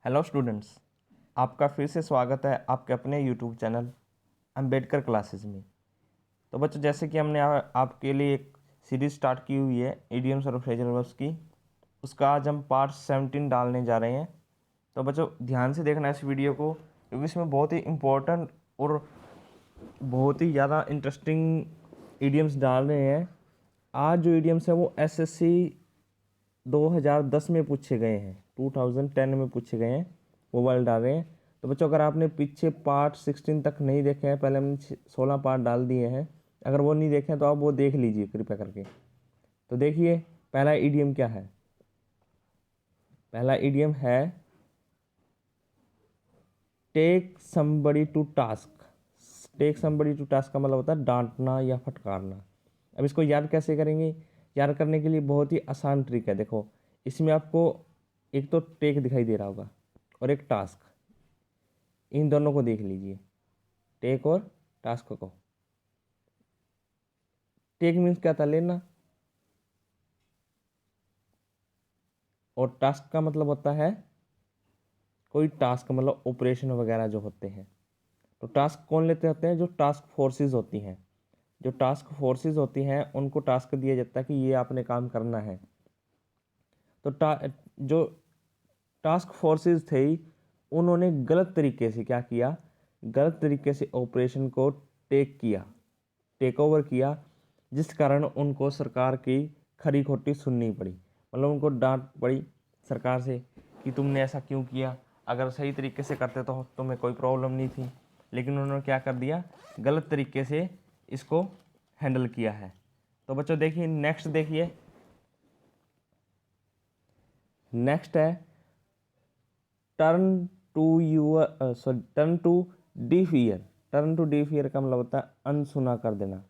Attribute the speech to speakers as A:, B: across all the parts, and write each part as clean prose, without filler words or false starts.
A: Hello students, आपका फिर से स्वागत है आपके अपने यूट्यूब चैनल अम्बेडकर क्लासेस में। तो बच्चों, जैसे कि हमने आपके लिए एक सीरीज़ स्टार्ट की हुई है इडियम्स और फ्रेजल वर्ब्स की, उसका आज हम पार्ट 17 डालने जा रहे हैं। तो बच्चों ध्यान से देखना इस वीडियो को, क्योंकि इसमें बहुत ही इम्पोर्टेंट और बहुत ही ज़्यादा इंटरेस्टिंग इडियम्स डाल रहे हैं। आज जो इडियम्स है वो एसएससी 2010 में पूछे गए हैं, 2010 में पूछे गए हैं, वो वाले डाल रहे हैं। तो बच्चों अगर आपने पीछे पार्ट 16 तक नहीं देखे हैं, पहले हमने 16 पार्ट डाल दिए हैं, अगर वो नहीं देखे हैं तो आप वो देख लीजिए कृपया करके। तो देखिए पहला इडियम क्या है। पहला इडियम है take somebody to task. Take somebody to task का मतलब होता है डांटना या फटकारना। अब इसको याद कैसे करेंगे? याद करने के लिए बहुत ही आसान ट्रिक है। देखो इसमें आपको एक तो टेक दिखाई दे रहा होगा और एक टास्क, इन दोनों को देख लीजिए, टेक और टास्क को। टेक मीन्स क्या था? लेना, और टास्क का मतलब होता है कोई टास्क, मतलब ऑपरेशन वगैरह जो होते हैं। तो टास्क कौन लेते होते हैं? जो टास्क फोर्सेस होती हैं। जो टास्क फोर्सेस होती हैं उनको टास्क दिया जाता है कि ये आपने काम करना है। तो जो टास्क फोर्सेस थे उन्होंने गलत तरीके से क्या किया? गलत तरीके से ऑपरेशन को टेक किया, टेक ओवर किया, जिस कारण उनको सरकार की खरी खोटी सुननी पड़ी। मतलब उनको डांट पड़ी सरकार से कि तुमने ऐसा क्यों किया, अगर सही तरीके से करते तो तुम्हें कोई प्रॉब्लम नहीं थी। लेकिन उन्होंने क्या कर दिया? गलत तरीके से इसको हैंडल किया है। तो बच्चों देखिए नेक्स्ट, देखिए नेक्स्ट है turn to your sorry turn to deaf ear. Turn to deaf ear का मतलब होता है अनसुना कर देना।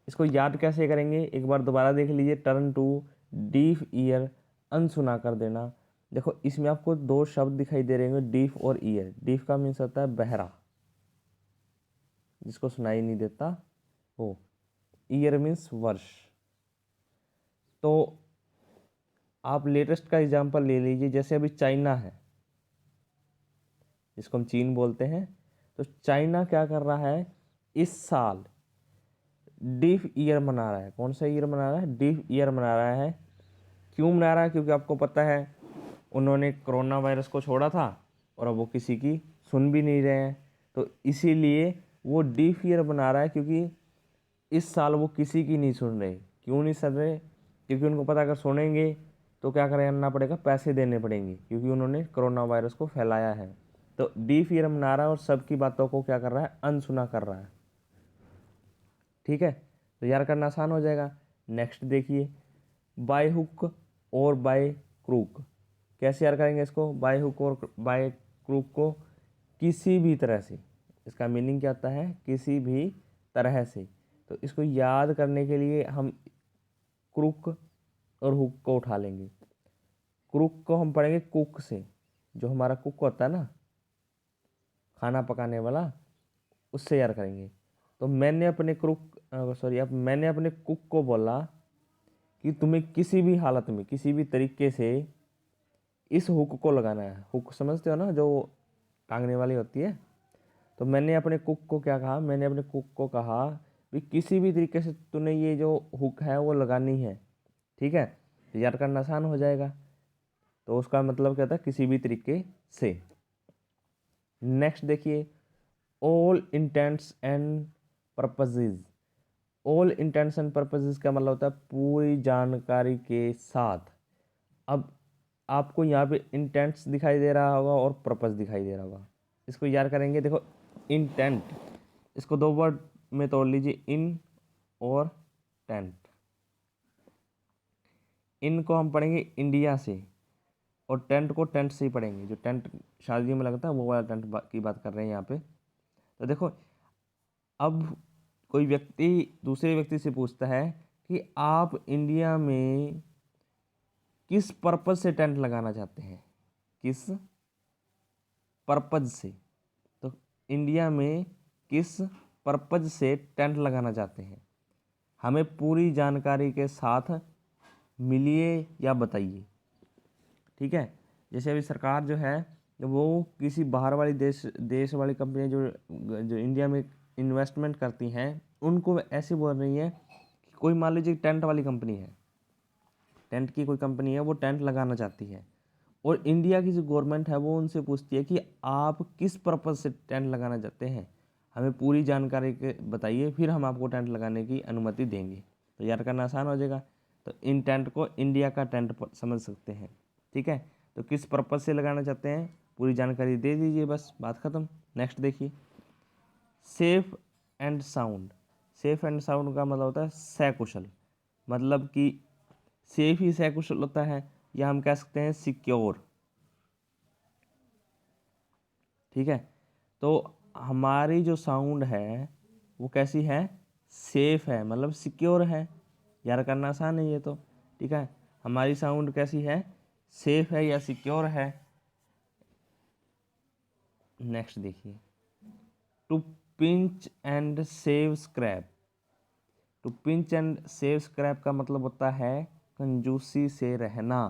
A: इसको याद कैसे करेंगे? एक बार दोबारा देख लीजिए, टर्न टू डीफ ईयर, अनसुना कर देना। देखो इसमें आपको दो शब्द दिखाई दे रहे हैं, डीफ और ईयर। डीफ का मीन्स होता है बहरा, जिसको सुनाई नहीं देता वो। ईयर मीन्स वर्ष। तो आप लेटेस्ट का एग्जांपल ले लीजिए, जैसे अभी चाइना है, जिसको हम चीन बोलते हैं। तो चाइना क्या कर रहा है? इस साल डीफ ईयर मना रहा है। कौन सा ईयर मना रहा है? डीफ ईयर मना रहा है। क्यों मना रहा है? क्योंकि आपको पता है उन्होंने कोरोना वायरस को छोड़ा था और अब वो किसी की सुन भी नहीं रहे हैं। तो इसीलिए वो डीफ ईयर मना रहा है, क्योंकि इस साल वो किसी की नहीं सुन रहे। क्यों नहीं सुन रहे? क्योंकि उनको पता अगर सुनेंगे तो क्या करना पड़ेगा? पैसे देने पड़ेंगे, क्योंकि उन्होंने कोरोना वायरस को फैलाया है। तो डीफ ईयर मना रहा है और सबकी बातों को क्या कर रहा है? अनसुना कर रहा है। ठीक है, तो यार करना आसान हो जाएगा। नेक्स्ट देखिए, बाय हुक और बाय क्रूक। कैसे यार करेंगे इसको? बाय हुक और बाय क्रूक को किसी भी तरह से, इसका मीनिंग क्या होता है? किसी भी तरह से। तो इसको याद करने के लिए हम क्रूक और हुक को उठा लेंगे। क्रूक को हम पढ़ेंगे कुक से, जो हमारा कुक होता है ना, खाना पकाने वाला, उससे यार करेंगे। तो मैंने अपने मैंने अपने कुक को बोला कि तुम्हें किसी भी हालत में, किसी भी तरीके से इस हुक को लगाना है। हुक समझते हो ना, जो टांगने वाली होती है। तो मैंने अपने कुक को क्या कहा? मैंने अपने कुक को कहा भी किसी भी तरीके से तूने ये जो हुक है वो लगानी है। ठीक है, तो याद करना आसान हो जाएगा। तो उसका मतलब क्या था? किसी भी तरीके से। नेक्स्ट देखिए, all intends and purposes. All intends and purposes का मतलब होता है पूरी जानकारी के साथ। अब आपको यहाँ पे इंटेंट्स दिखाई दे रहा होगा और पर्पस दिखाई दे रहा होगा। इसको याद करेंगे। देखो इंटेंट, इसको दो वर्ड में तोड़ लीजिए, इन और टेंट। इन को हम पढ़ेंगे इंडिया से, और टेंट को टेंट से ही पढ़ेंगे। जो टेंट शादियों में लगता है वो वाला टेंट की बात कर रहे हैं यहाँ पे। तो देखो, अब कोई व्यक्ति दूसरे व्यक्ति से पूछता है कि आप इंडिया में किस पर्पज से टेंट लगाना चाहते हैं? किस पर्पज से? तो इंडिया में किस पर्पज से टेंट लगाना चाहते हैं? हमें पूरी जानकारी के साथ मिलिए या बताइए। ठीक है, जैसे अभी सरकार जो है वो किसी बाहर वाली देश वाली कंपनियाँ जो जो इंडिया में इन्वेस्टमेंट करती हैं, उनको ऐसे बोल रही हैं कि कोई मान लीजिए टेंट वाली कंपनी है, टेंट की कोई कंपनी है, वो टेंट लगाना चाहती है, और इंडिया की जो गवर्नमेंट है वो उनसे पूछती है कि आप किस पर्पज़ से टेंट लगाना चाहते हैं, हमें पूरी जानकारी बताइए, फिर हम आपको टेंट लगाने की अनुमति देंगे। तो यार करना आसान हो जाएगा। तो इन टेंट को इंडिया का टेंट समझ सकते हैं। ठीक है, तो किस पर्पज़ से लगाना चाहते हैं, पूरी जानकारी दे दीजिए, बस बात ख़त्म। नेक्स्ट देखिए, safe and sound. Safe and sound का मतलब होता है सकुशल, मतलब कि सेफ ही सकुशल होता है, या हम कह सकते हैं सिक्योर। ठीक है, तो हमारी जो साउंड है वो कैसी है, सेफ है, मतलब सिक्योर है। यार करना आसान है ये तो। ठीक है, हमारी साउंड कैसी है, सेफ है या सिक्योर है। नेक्स्ट देखिए, to pinch and save scrap. To pinch and save scrap का मतलब होता है कंजूसी से रहना।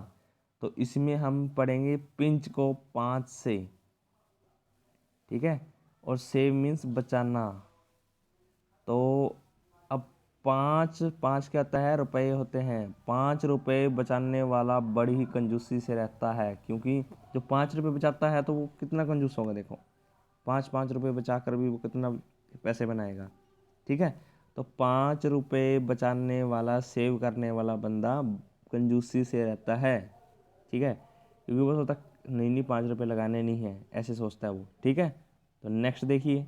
A: तो इसमें हम पढ़ेंगे पिंच को 5 से। ठीक है, और सेव मीन्स बचाना। तो अब 5 5 क्या होता है, रुपए होते हैं। 5 रुपए बचाने वाला बड़ी ही कंजूसी से रहता है, क्योंकि जो 5 रुपये बचाता है तो वो कितना कंजूस होगा। देखो 5 रुपये बचा कर भी वो कितना पैसे बनाएगा। ठीक है, तो 5 रुपये बचाने वाला, सेव करने वाला बंदा कंजूसी से रहता है। ठीक है, क्योंकि वो सोचता नहीं नहीं 5 रुपये लगाने नहीं है, ऐसे सोचता है वो। ठीक है, तो नेक्स्ट देखिए,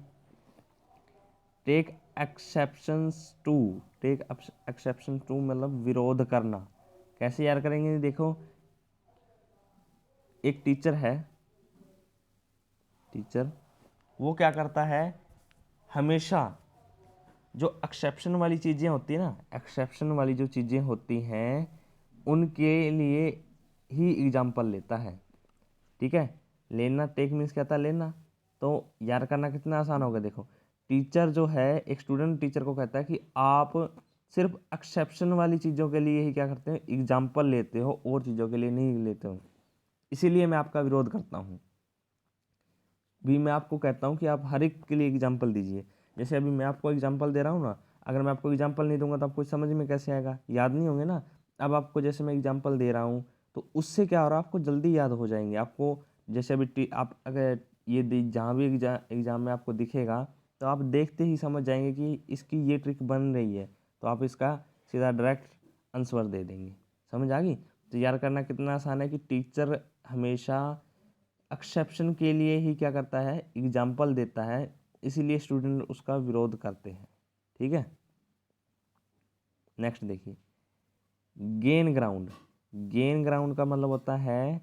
A: take exceptions to. Take exception to मतलब विरोध करना। कैसे यार करेंगे, देखो एक टीचर है, टीचर वो क्या करता है, हमेशा जो एक्सेप्शन वाली चीज़ें होती है ना, एक्सेप्शन वाली जो चीज़ें होती हैं उनके लिए ही एग्जाम्पल लेता है। ठीक है, लेना, टेक मीन्स क्या था, लेना। तो यार करना कितना आसान होगा। देखो टीचर जो है, एक स्टूडेंट टीचर को कहता है कि आप सिर्फ एक्सेप्शन वाली चीज़ों के लिए ही क्या करते हो, एग्जाम्पल लेते हो, और चीज़ों के लिए नहीं लेते हो, इसीलिए मैं आपका विरोध करता हूँ। भी मैं आपको कहता हूँ कि आप हर एक के लिए एग्जाम्पल दीजिए। जैसे अभी मैं आपको एग्जाम्पल दे रहा हूँ ना, अगर मैं आपको एग्जाम्पल नहीं दूंगा तो आपको समझ में कैसे आएगा, याद नहीं होंगे ना। अब आपको जैसे मैं एग्जाम्पल दे रहा हूँ तो उससे क्या हो रहा है, आपको जल्दी याद हो जाएंगे। आपको जैसे अभी आप अगर ये जहाँ भी एग्जाम में आपको दिखेगा तो आप देखते ही समझ जाएंगे कि इसकी ये ट्रिक बन रही है, तो आप इसका सीधा डायरेक्ट आंसर दे देंगे। समझ आ गई। तो याद करना कितना आसान है कि टीचर हमेशा एक्सेप्शन के लिए ही क्या करता है, एग्जाम्पल देता है, इसीलिए स्टूडेंट उसका विरोध करते हैं। ठीक है, नेक्स्ट देखिए, गेन ग्राउंड। गेन ग्राउंड का मतलब होता है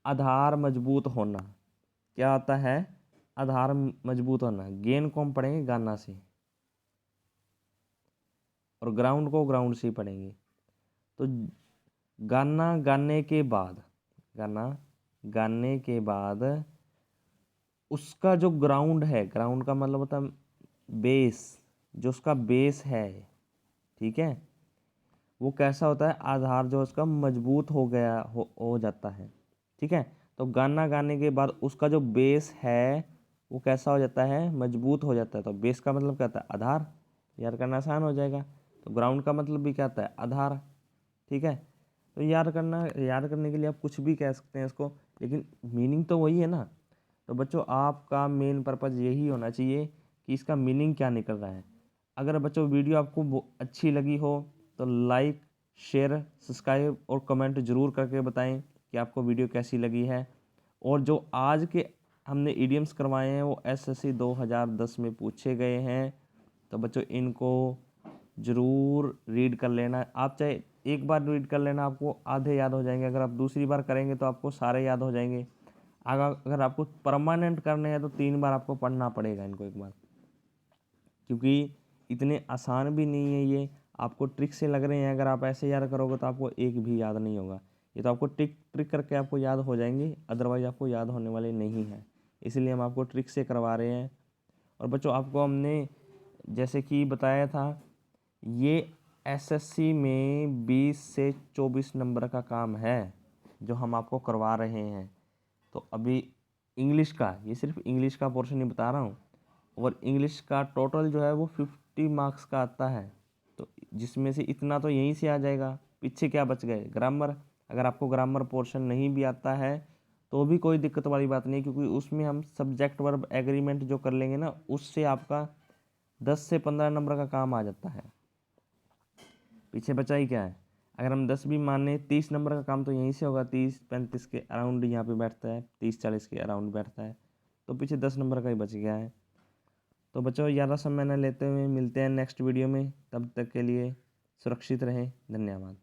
A: आधार मजबूत होना। क्या होता है, आधार मजबूत होना। गेन को हम पढ़ेंगे गाना से, और ग्राउंड को ग्राउंड से ही पढ़ेंगे। तो गाना गाने के बाद, गाना गाने के बाद उसका जो ग्राउंड है, ग्राउंड का मतलब होता है बेस, जो उसका बेस है। ठीक है, वो कैसा होता है, आधार जो उसका मजबूत हो गया हो जाता है। ठीक है, तो गाना गाने के बाद उसका जो बेस है वो कैसा हो जाता है, मजबूत हो जाता है। तो बेस का मतलब क्या होता है, आधार। याद करना आसान हो जाएगा। तो ग्राउंड का मतलब भी क्या होता है, आधार। ठीक है, तो याद करने के लिए आप कुछ भी कह सकते हैं इसको, लेकिन मीनिंग तो वही है ना। तो बच्चों आपका मेन पर्पज़ यही होना चाहिए कि इसका मीनिंग क्या निकल रहा है। अगर बच्चों वीडियो आपको अच्छी लगी हो तो लाइक, शेयर, सब्सक्राइब और कमेंट ज़रूर करके बताएं कि आपको वीडियो कैसी लगी है। और जो आज के हमने ईडियम्स करवाए हैं वो एसएससी 2010 में पूछे गए हैं, तो बच्चों इनको ज़रूर रीड कर लेना। आप चाहे एक बार रीड कर लेना, आपको आधे याद हो जाएंगे। अगर आप दूसरी बार करेंगे तो आपको सारे याद हो जाएंगे। अगर आपको परमानेंट करने हैं तो 3 बार आपको पढ़ना पड़ेगा इनको एक बार, क्योंकि इतने आसान भी नहीं है ये। आपको ट्रिक से लग रहे हैं, अगर आप ऐसे याद करोगे तो आपको एक भी याद नहीं होगा। ये तो आपको ट्रिक ट्रिक करके आपको याद हो जाएंगे, अदरवाइज आपको याद होने वाले नहीं हैं। इसलिए हम आपको ट्रिक से करवा रहे हैं। और बच्चों आपको हमने जैसे कि बताया था, ये एसएससी में 20 से 24 नंबर का काम है जो हम आपको करवा रहे हैं। तो अभी इंग्लिश का, ये सिर्फ इंग्लिश का पोर्शन ही बता रहा हूँ, और इंग्लिश का टोटल जो है वो 50 मार्क्स का आता है। तो जिसमें से इतना तो यहीं से आ जाएगा, पीछे क्या बच गए, ग्रामर। अगर आपको ग्रामर पोर्शन नहीं भी आता है तो भी कोई दिक्कत वाली बात नहीं, क्योंकि उसमें हम सब्जेक्ट वर्ब एग्रीमेंट जो कर लेंगे ना, उससे आपका 10 से 15 नंबर का काम आ जाता है। पीछे बचा ही क्या है। अगर हम 10 भी माने, 30 नंबर का काम तो यहीं से होगा, 30-35 के अराउंड यहाँ पे बैठता है, 30-40 के अराउंड बैठता है, तो पीछे 10 नंबर का ही बच गया है। तो बच्चों ज़्यादा समय न लेते हुए मिलते हैं नेक्स्ट वीडियो में, तब तक के लिए सुरक्षित रहें, धन्यवाद।